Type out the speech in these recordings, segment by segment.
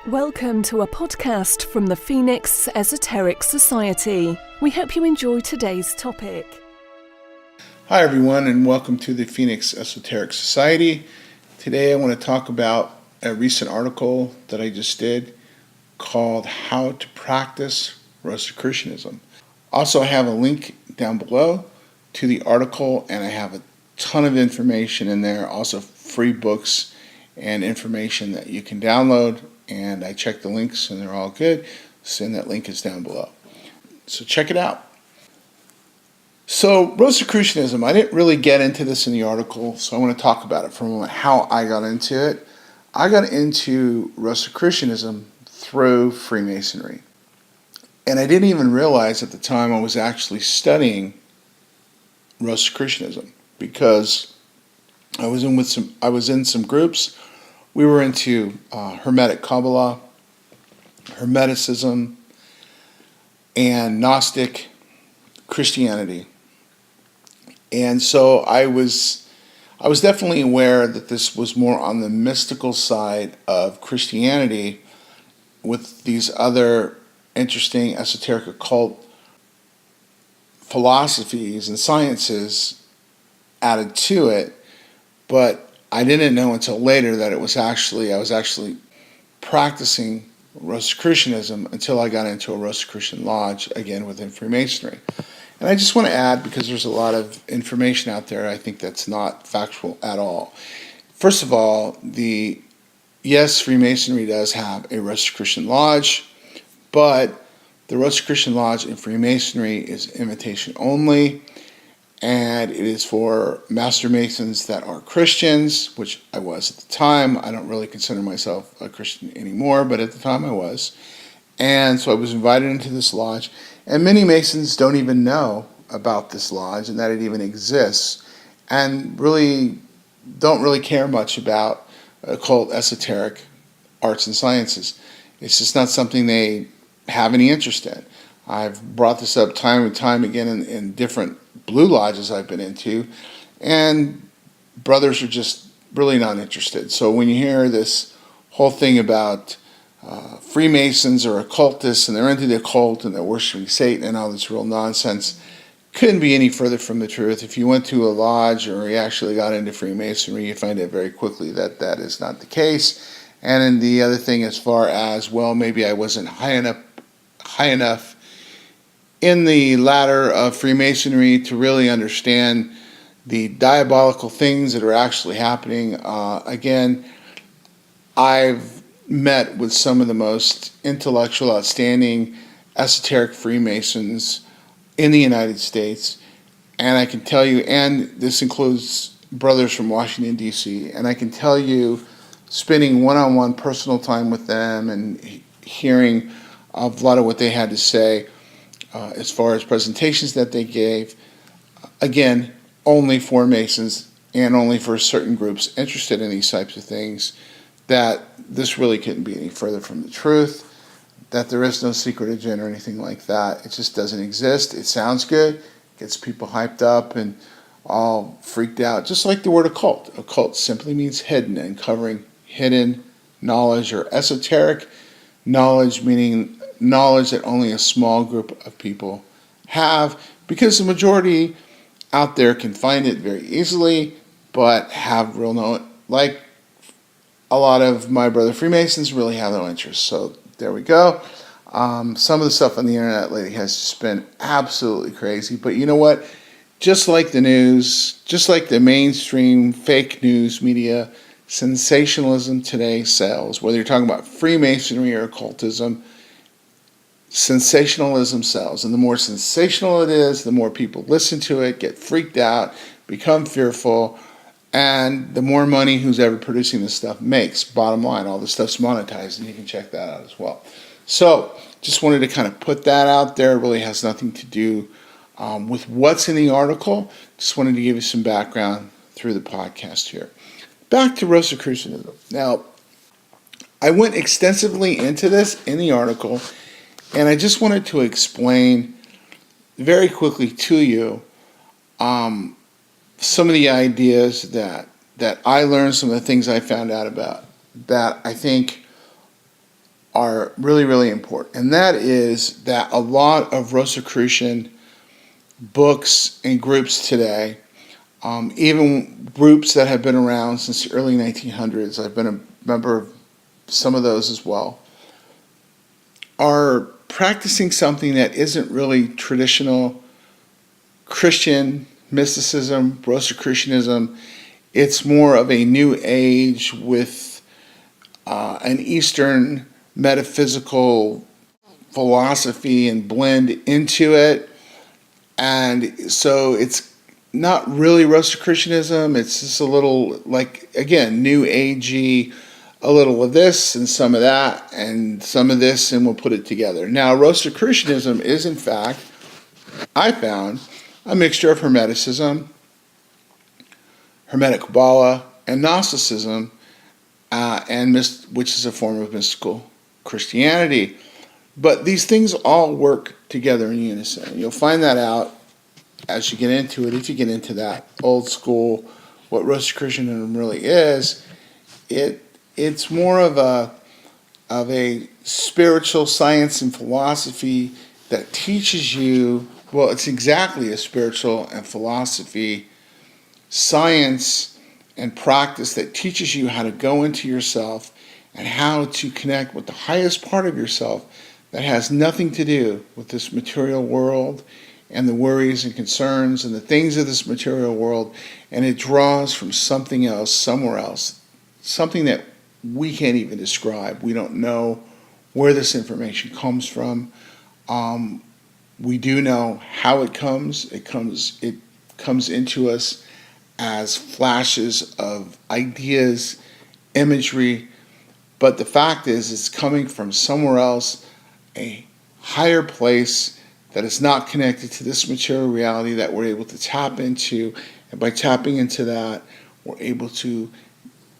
Welcome to a podcast from the Phoenix Esoteric Society. We hope you enjoy today's topic. Hi everyone, and welcome to the Phoenix Esoteric Society. Today I want to talk about a recent article that I just did called How to Practice Rosicrucianism. Also, I have a link down below to the article, and I have a ton of information in there, also free books and information that you can download. And I checked the links and they're all good, and that link is down below. So check it out. So Rosicrucianism, I didn't really get into this in the article, so I want to talk about it for a moment, how I got into it. I got into Rosicrucianism through Freemasonry. And I didn't even realize at the time I was actually studying Rosicrucianism, because I was in some groups. We were into Hermetic Kabbalah, Hermeticism, and Gnostic Christianity. And so I was definitely aware that this was more on the mystical side of Christianity, with these other interesting esoteric occult philosophies and sciences added to it. But I didn't know until later that I was actually practicing Rosicrucianism until I got into a Rosicrucian lodge, again within Freemasonry. And I just want to add, because there's a lot of information out there, I think that's not factual at all. First of all, yes, Freemasonry does have a Rosicrucian lodge, but the Rosicrucian lodge in Freemasonry is invitation only. And it is for Master Masons that are Christians, which I was at the time. I don't really consider myself a Christian anymore, but at the time I was. And so I was invited into this lodge. And many Masons don't even know about this lodge and that it even exists, and really don't really care much about occult, esoteric arts and sciences. It's just not something they have any interest in. I've brought this up time and time again in different blue lodges I've been into, and brothers are just really not interested. So when you hear this whole thing about Freemasons or occultists, and they're into the occult and they're worshiping Satan and all this real nonsense, couldn't be any further from the truth. If you went to a lodge or you actually got into Freemasonry, you find out very quickly that that is not the case. And then the other thing, as far as, well, maybe I wasn't high enough in the ladder of Freemasonry to really understand the diabolical things that are actually happening. Again, I've met with some of the most intellectual, outstanding, esoteric Freemasons in the United States, and I can tell you, and this includes brothers from Washington, D.C., and I can tell you, spending one-on-one personal time with them and hearing a lot of what they had to say, as far as presentations that they gave, again, only for Masons and only for certain groups interested in these types of things, that this really couldn't be any further from the truth, that there is no secret agenda or anything like that. It just doesn't exist. It sounds good, gets people hyped up and all freaked out, just like the word occult. Occult simply means hidden, and covering hidden knowledge, or esoteric knowledge, meaning knowledge that only a small group of people have, because the majority out there can find it very easily, but have real no, like a lot of my brother Freemasons, really have no interest. So there we go. Some of the stuff on the internet lately has just been absolutely crazy, but you know what? Just like the news, just like the mainstream fake news media, sensationalism today sells. Whether you're talking about Freemasonry or occultism, sensationalism sells, and the more sensational it is, the more people listen to it, get freaked out, become fearful, and the more money who's ever producing this stuff makes. Bottom line, all this stuff's monetized, and you can check that out as well. So just wanted to kind of put that out there. It really has nothing to do with what's in the article. Just wanted to give you some background through the podcast here. Back to Rosicrucianism. Now, I went extensively into this in the article, and I just wanted to explain very quickly to you some of the ideas that I learned, some of the things I found out about, that I think are really, really important. And that is that a lot of Rosicrucian books and groups today, even groups that have been around since the early 1900s, I've been a member of some of those as well, are practicing something that isn't really traditional Christian mysticism, Rosicrucianism. It's more of a new age with an Eastern metaphysical philosophy and blend into it. And so it's not really Rosicrucianism. It's just a little, like, again, new agey, a little of this and some of that and some of this, and we'll put it together. Now, Rosicrucianism is, in fact, I found, a mixture of Hermeticism, Hermetic Kabbalah, and Gnosticism, which is a form of mystical Christianity. But these things all work together in unison. You'll find that out as you get into it. If you get into that old school, what Rosicrucianism really is, it's more of a spiritual science and philosophy that teaches you, well, it's exactly a spiritual and philosophy, science and practice that teaches you how to go into yourself and how to connect with the highest part of yourself that has nothing to do with this material world and the worries and concerns and the things of this material world, and it draws from something else, somewhere else, something that we can't even describe. We don't know where this information comes from. We do know how it comes. It comes into us as flashes of ideas, imagery, but the fact is it's coming from somewhere else, a higher place that is not connected to this material reality that we're able to tap into, and by tapping into that, we're able to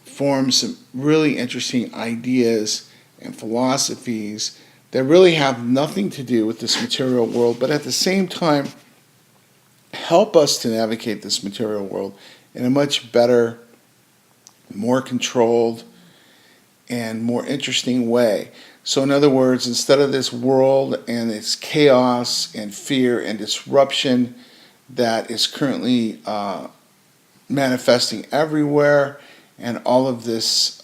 form some really interesting ideas and philosophies that really have nothing to do with this material world, but at the same time help us to navigate this material world in a much better, more controlled, and more interesting way. So in other words, instead of this world and its chaos and fear and disruption that is currently manifesting everywhere, and all of this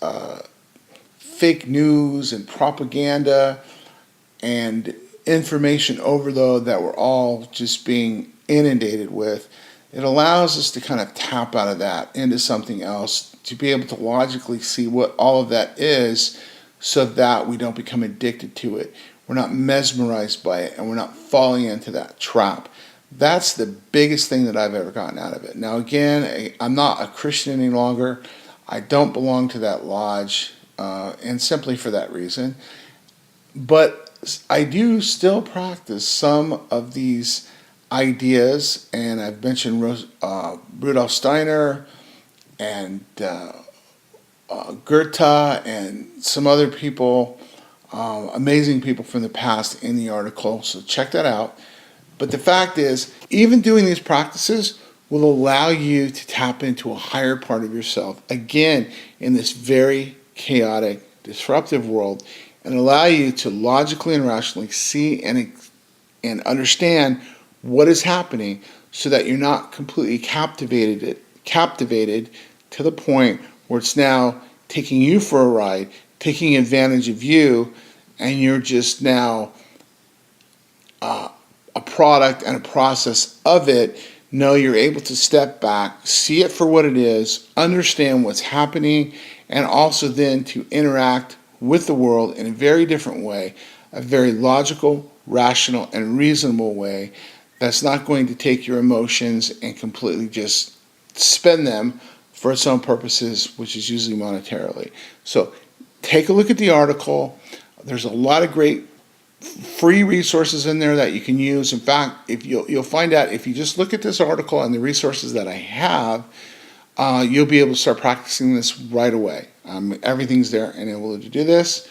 fake news and propaganda and information overload that we're all just being inundated with, it allows us to kind of tap out of that into something else, to be able to logically see what all of that is, so that we don't become addicted to it. We're not mesmerized by it, and we're not falling into that trap. That's the biggest thing that I've ever gotten out of it. Now again, I'm not a Christian any longer. I don't belong to that lodge, and simply for that reason. But I do still practice some of these ideas, and I've mentioned Rudolf Steiner and Goethe and some other people, amazing people from the past in the article, so check that out. But the fact is, even doing these practices will allow you to tap into a higher part of yourself, again, in this very chaotic, disruptive world, and allow you to logically and rationally see and understand what is happening, so that you're not completely captivated to the point where it's now taking you for a ride, taking advantage of you, and you're just now a product and a process of it. No, you're able to step back, see it for what it is, understand what's happening, and also then to interact with the world in a very different way, a very logical, rational, and reasonable way that's not going to take your emotions and completely just spend them for its own purposes, which is usually monetarily. So take a look at the article. There's a lot of great free resources in there that you can use. In fact, if you'll find out, if you just look at this article and the resources that I have, you'll be able to start practicing this right away. Everything's there and able to do this.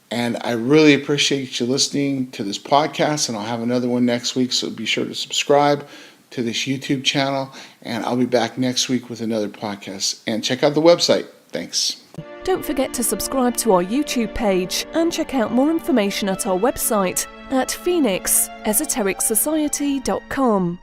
And I really appreciate you listening to this podcast, and I'll have another one next week, so be sure to subscribe to this YouTube channel, and I'll be back next week with another podcast. And check out the website. Thanks. Don't forget to subscribe to our YouTube page and check out more information at our website at phoenixesotericsociety.com.